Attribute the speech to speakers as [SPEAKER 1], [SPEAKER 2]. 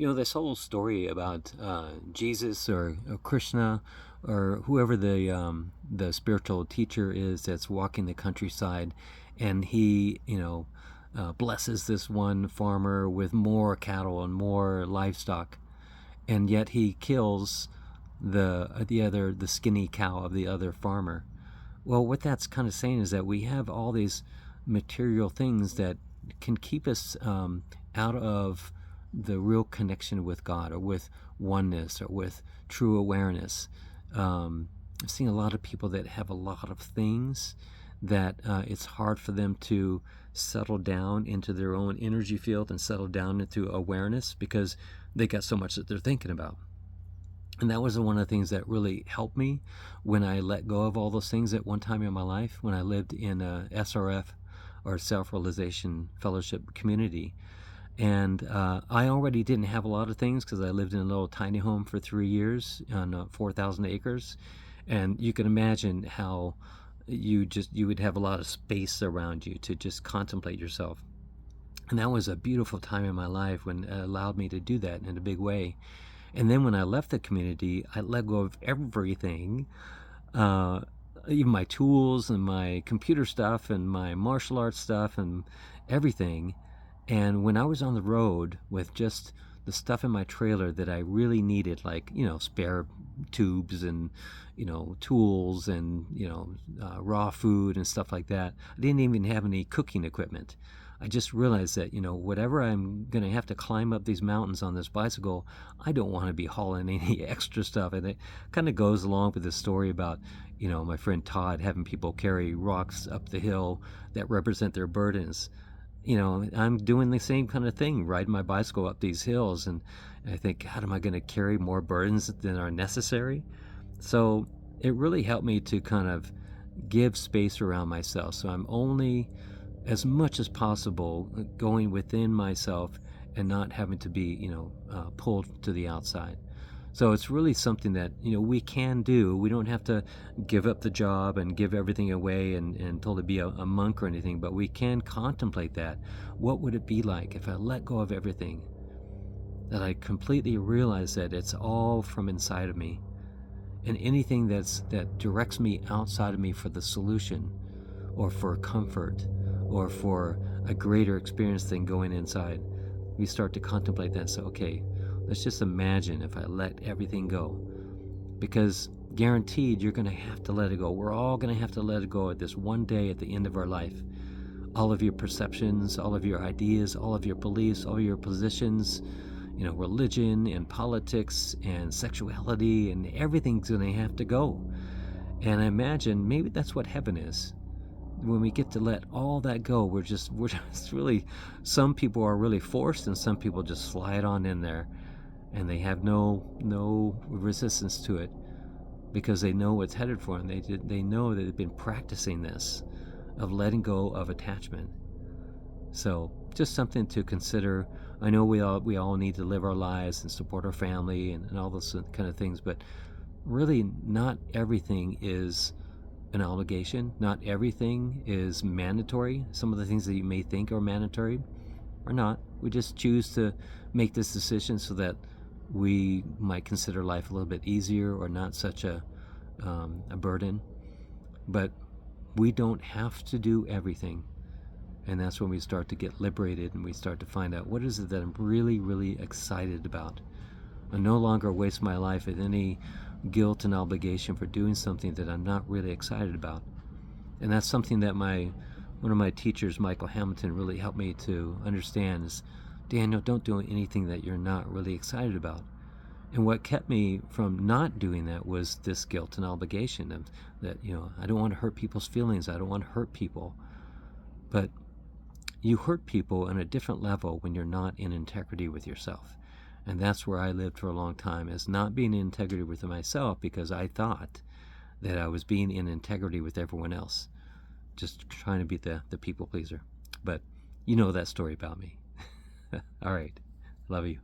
[SPEAKER 1] This whole story about Jesus or Krishna or whoever the spiritual teacher is that's walking the countryside, and he, blesses this one farmer with more cattle and more livestock, and yet he kills the skinny cow of the other farmer. Well, what that's kind of saying is that we have all these material things that can keep us out of the real connection with God or with oneness or with true awareness. I've seen a lot of people that have a lot of things that it's hard for them to settle down into their own energy field and settle down into awareness because they got so much that they're thinking about. And that was one of the things that really helped me when I let go of all those things at one time in my life, when I lived in a SRF, or Self-Realization Fellowship community. And I already didn't have a lot of things because I lived in a little tiny home for 3 years on 4,000 acres. And you can imagine how you would have a lot of space around you to just contemplate yourself. And that was a beautiful time in my life when it allowed me to do that in a big way. And then when I left the community, I let go of everything, even my tools and my computer stuff and my martial arts stuff and everything. And when I was on the road with just the stuff in my trailer that I really needed, like, spare tubes and, tools and, raw food and stuff like that, I didn't even have any cooking equipment. I just realized that, whatever I'm going to have to climb up these mountains on this bicycle, I don't want to be hauling any extra stuff. And it kind of goes along with the story about, my friend Todd having people carry rocks up the hill that represent their burdens. I'm doing the same kind of thing, riding my bicycle up these hills. And I think, how am I going to carry more burdens than are necessary? So it really helped me to kind of give space around myself. So I'm only, as much as possible, going within myself and not having to be, pulled to the outside. So it's really something that, we can do. We don't have to give up the job and give everything away and totally be a monk or anything, but we can contemplate that. What would it be like if I let go of everything? That I completely realize that it's all from inside of me. And anything that directs me outside of me for the solution or for comfort or for a greater experience than going inside, we start to contemplate that. So, okay, let's just imagine if I let everything go. Because guaranteed, you're going to have to let it go. We're all going to have to let it go at this one day at the end of our life. All of your perceptions, all of your ideas, all of your beliefs, all your positions, religion and politics and sexuality, and everything's going to have to go. And I imagine maybe that's what heaven is. When we get to let all that go, we're just really, some people are really forced and some people just slide on in there and they have no resistance to it because they know what's headed for them. They know that they've been practicing this of letting go of attachment. So just something to consider. I know we all need to live our lives and support our family and all those kind of things, but really not everything is an obligation. Not everything is mandatory. Some of the things that you may think are mandatory are not. We just choose to make this decision so that we might consider life a little bit easier or not such a burden. But we don't have to do everything. And that's when we start to get liberated and we start to find out what is it that I'm really, really excited about. I no longer waste my life with any guilt and obligation for doing something that I'm not really excited about. And that's something that one of my teachers, Michael Hamilton, really helped me to understand is, Daniel, don't do anything that you're not really excited about. And what kept me from not doing that was this guilt and obligation of that, I don't want to hurt people's feelings. I don't want to hurt people. But you hurt people on a different level when you're not in integrity with yourself. And that's where I lived for a long time, is not being in integrity with myself because I thought that I was being in integrity with everyone else, just trying to be the people pleaser. But you know that story about me. All right. Love you.